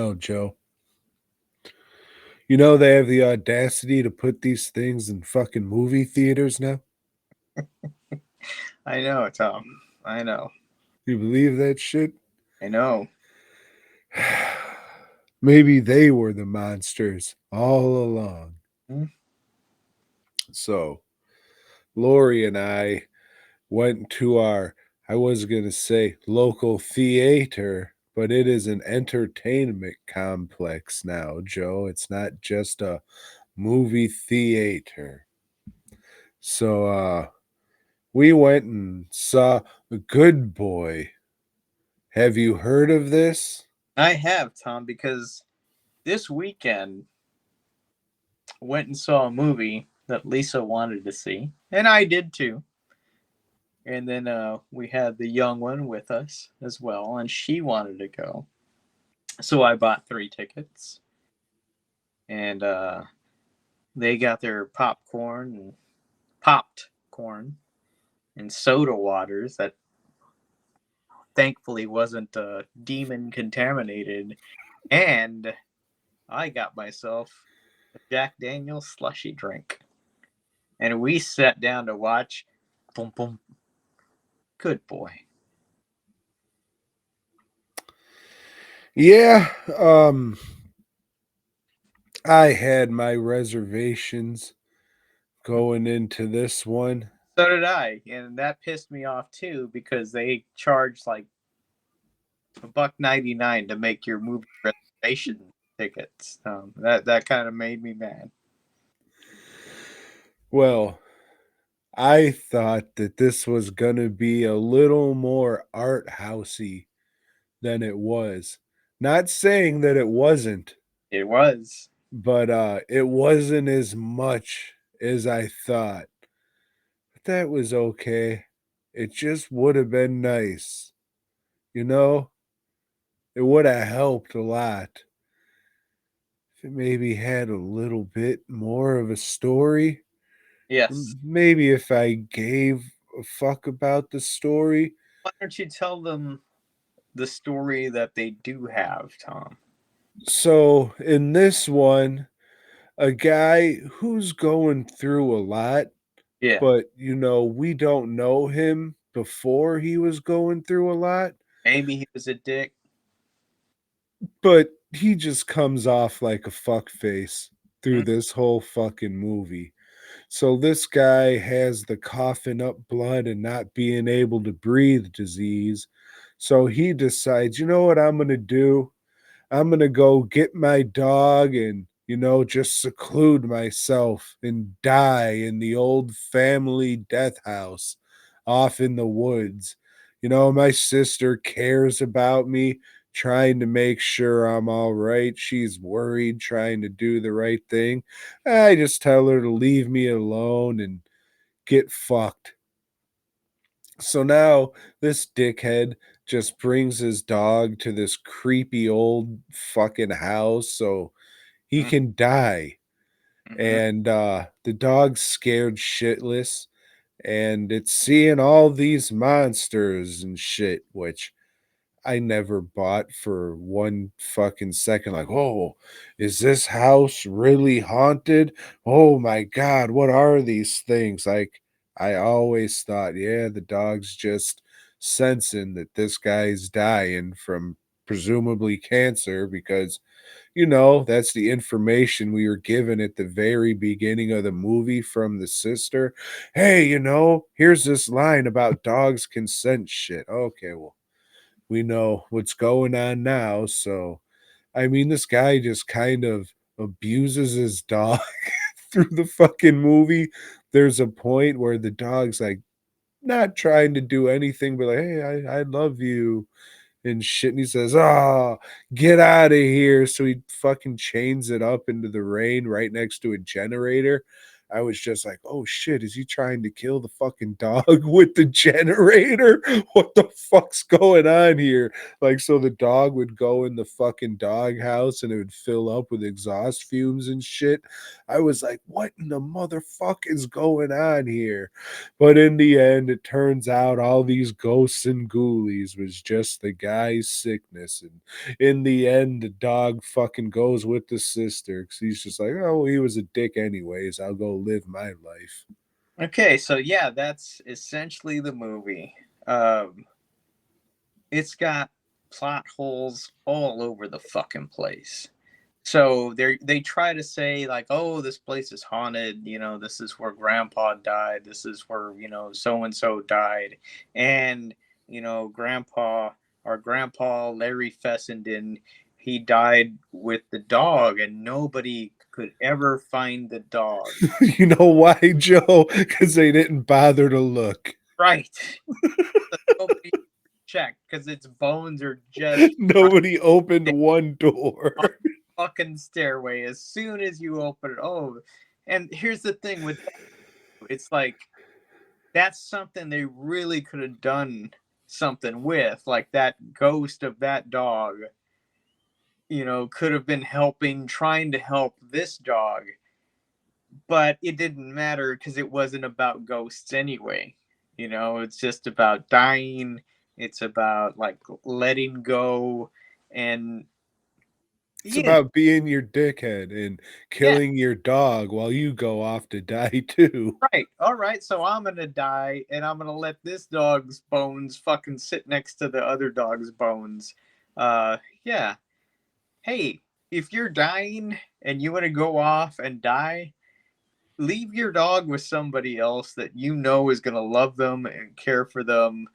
Well, Joe, you know they have the audacity to put these things in fucking movie theaters now? I know, Tom. I know. You believe that shit? I know. Maybe they were the monsters all along. Hmm? So, Lori and I went to our, I was going to say local theater, but it is an entertainment complex now, Joe. It's not just a movie theater. So, we went and saw The Good Boy. Have you heard of this? I have, Tom, because this weekend went and saw a movie that Lisa wanted to see, and I did too. And then we had the young one with us as well, and she wanted to go. So I bought 3 tickets, and they got their popcorn and popped corn and soda waters that thankfully wasn't demon contaminated. And I got myself a Jack Daniel's slushy drink. And we sat down to watch Boom Boom Good Boy. Yeah, I had my reservations going into this one. So did I, and that pissed me off too because they charge like $1.99 to make your movie reservation tickets. That kind of made me mad. Well, I thought that this was gonna be a little more art housey than it was. Not saying that it wasn't, It was. but it wasn't as much as I thought. But that was okay. It just would have been nice. You know, it would have helped a lot if it maybe had a little bit more of a story. Yes. Maybe if I gave a fuck about the story. Why don't you tell them the story that they do have, Tom? So, in this one, a guy who's going through a lot, Yeah. but we don't know him before he was going through a lot, Maybe he was a dick. but he just comes off like a fuckface through Mm, this whole fucking movie. So this guy has the coughing up blood and not being able to breathe disease. So he decides, you know what I'm going to do? I'm going to go get my dog and, just seclude myself and die in the old family death house off in the woods. My sister cares about me, trying to make sure I'm all right. She's worried, trying to do the right thing. I just tell her to leave me alone and get fucked. So now this dickhead just brings his dog to this creepy old fucking house so he mm, can die. mhm. And the dog's scared shitless and it's seeing all these monsters and shit, which I never bought for one fucking second. Like, oh, is this house really haunted? Oh my God, what are these things? Like, I always thought, yeah, the dog's just sensing that this guy's dying from presumably cancer because, that's the information we were given at the very beginning of the movie from the sister. Hey, here's this line about dogs consent shit. Okay, well, we know what's going on now. So, I mean, this guy just kind of abuses his dog through the fucking movie. There's a point where the dog's like not trying to do anything, but like, hey, I love you and shit. And he says, oh, get out of here. So he fucking chains it up into the rain right next to a generator. I was just like, oh shit, is he trying to kill the fucking dog with the generator? What the fuck's going on here? Like, so the dog would go in the fucking dog house and it would fill up with exhaust fumes and shit. I was like, what in the motherfuck is going on here? But in the end, it turns out all these ghosts and ghoulies was just the guy's sickness. And in the end, the dog fucking goes with the sister because he's just like, oh, he was a dick anyways. I'll go live my life. Okay, so yeah, that's essentially the movie. Um, it's got plot holes all over the fucking place. So they try to say like, oh, this place is haunted. You know, this is where Grandpa died. This is where so and so died, and Grandpa Larry Fessenden, he died with the dog, and nobody could ever find the dog. You know why, Joe? Because they didn't bother to look. Right. Nobody checked because its bones are just right Nobody opened there one door. on the fucking stairway as soon as you open it. Oh, and here's the thing with that. It's like that's something they really could have done something with. Like that ghost of that dog, could have been trying to help this dog, but it didn't matter because it wasn't about ghosts anyway. It's just about dying. It's about like letting go, and It's you know, about being your dickhead and yeah, killing your dog while you go off to die too. right. All right, so I'm gonna die, and I'm gonna let this dog's bones fucking sit next to the other dog's bones. Yeah. Hey, if you're dying and you want to go off and die, leave your dog with somebody else that you know is gonna love them and care for them.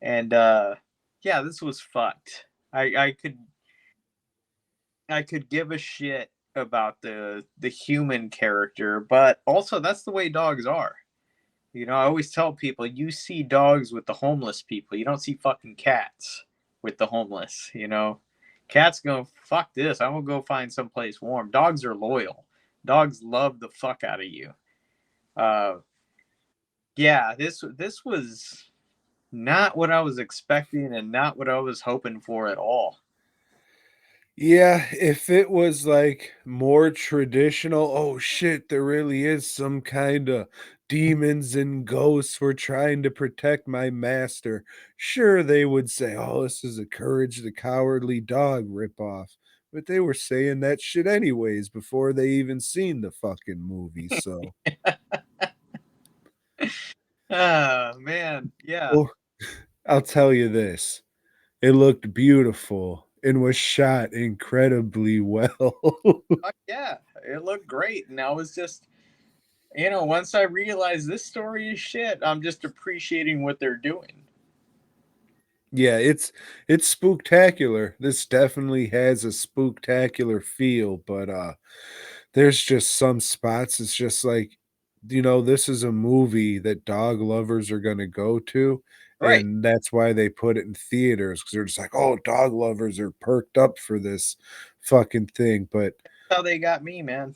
And yeah, this was fucked. I could give a shit about the human character, but also that's the way dogs are. I always tell people you see dogs with the homeless people. You don't see fucking cats with the homeless. Cats go, fuck this. I'm gonna go find someplace warm. Dogs are loyal. Dogs love the fuck out of you. Uh, yeah, this was not what I was expecting and not what I was hoping for at all. Yeah, if it was like more traditional, oh shit, there really is some kind of demons and ghosts were trying to protect my master. Sure, they would say, oh, this is a Courage the Cowardly Dog ripoff. But they were saying that shit anyways before they even seen the fucking movie. So, Ah, man, yeah. well, I'll tell you this. It looked beautiful and was shot incredibly well. Fuck yeah, it looked great, and I was just, once I realized this story is shit, I'm just appreciating what they're doing. Yeah, it's spooktacular. This definitely has a spooktacular feel, but there's just some spots it's just like, this is a movie that dog lovers are going to go to, Right. and that's why they put it in theaters cuz they're just like, "Oh, dog lovers are perked up for this fucking thing." That's how they got me, man.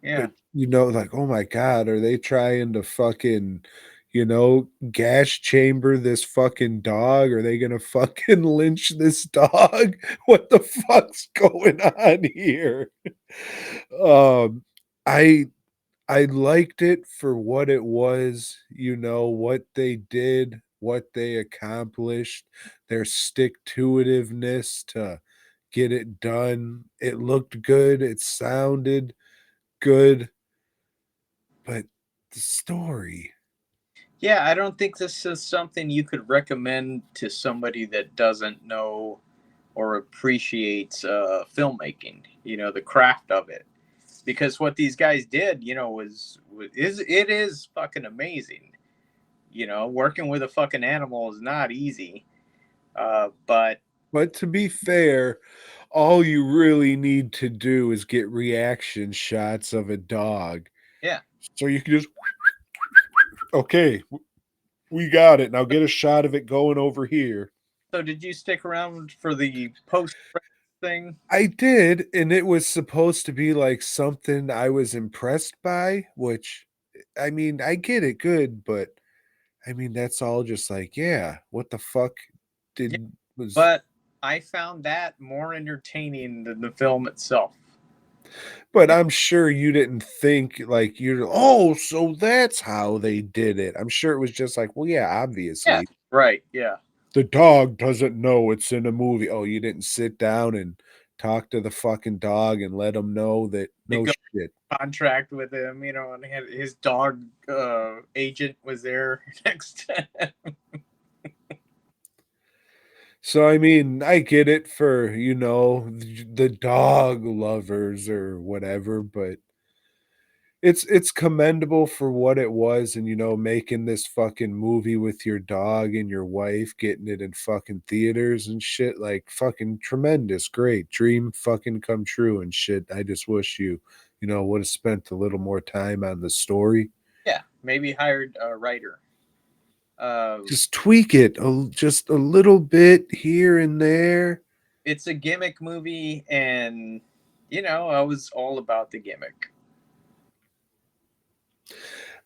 But, Yeah. like, "Oh my god, are they trying to fucking, gas chamber this fucking dog? Are they gonna fucking lynch this dog? What the fuck's going on here?" Um, I I liked it for what it was, what they did, what they accomplished, their stick-to-itiveness to get it done. It looked good, it sounded good. But the story, Yeah, I don't think this is something you could recommend to somebody that doesn't know or appreciates filmmaking, the craft of it. Because what these guys did, it is fucking amazing. Working with a fucking animal is not easy. But but to be fair, all you really need to do is get reaction shots of a dog. yeah. So you can just, okay, we got it. Now get a shot of it going over here. So did you stick around for the post thing? I did, and it was supposed to be like something I was impressed by, which I mean, I get it good, but I mean, that's all just like, yeah, what the fuck Yeah, did was but I found that more entertaining than the film itself. but Yeah, I'm sure you didn't think like you're, "Oh, so that's how they did it." I'm sure it was just like, "Well, yeah, yeah, obviously. right. Yeah, The dog doesn't know it's in a movie." Oh, you didn't sit down and talk to the fucking dog and let him know that they no go shit. contract with him, and his dog agent was there next to him. So, I mean, I get it for, the dog lovers or whatever, but it's commendable for what it was and, making this fucking movie with your dog and your wife, getting it in fucking theaters and shit, like, fucking tremendous, great, dream fucking come true and shit. I just wish you would've spent a little more time on the story. Yeah, maybe hired a writer. Just tweak it just a little bit here and there. It's a gimmick movie, and I was all about the gimmick.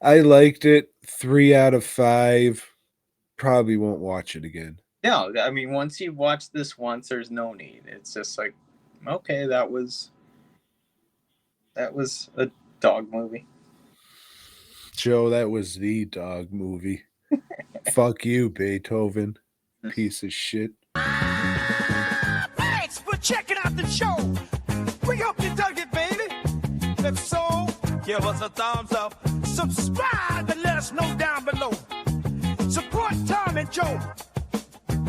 I liked it, 3 out of 5, probably won't watch it again. No, I mean, once you've watched this once, there's no need. It's just like, okay, that was a dog movie. Joe, that was the dog movie. Fuck you, Beethoven, piece of shit. Thanks for checking out the show. We hope you dug it, baby. If so, give us a thumbs up. Subscribe and let us know down below. Support Tom and Joe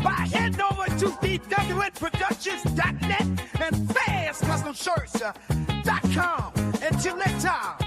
by heading over to dwnproductions.net and fastcustomshirts.com. Until next time.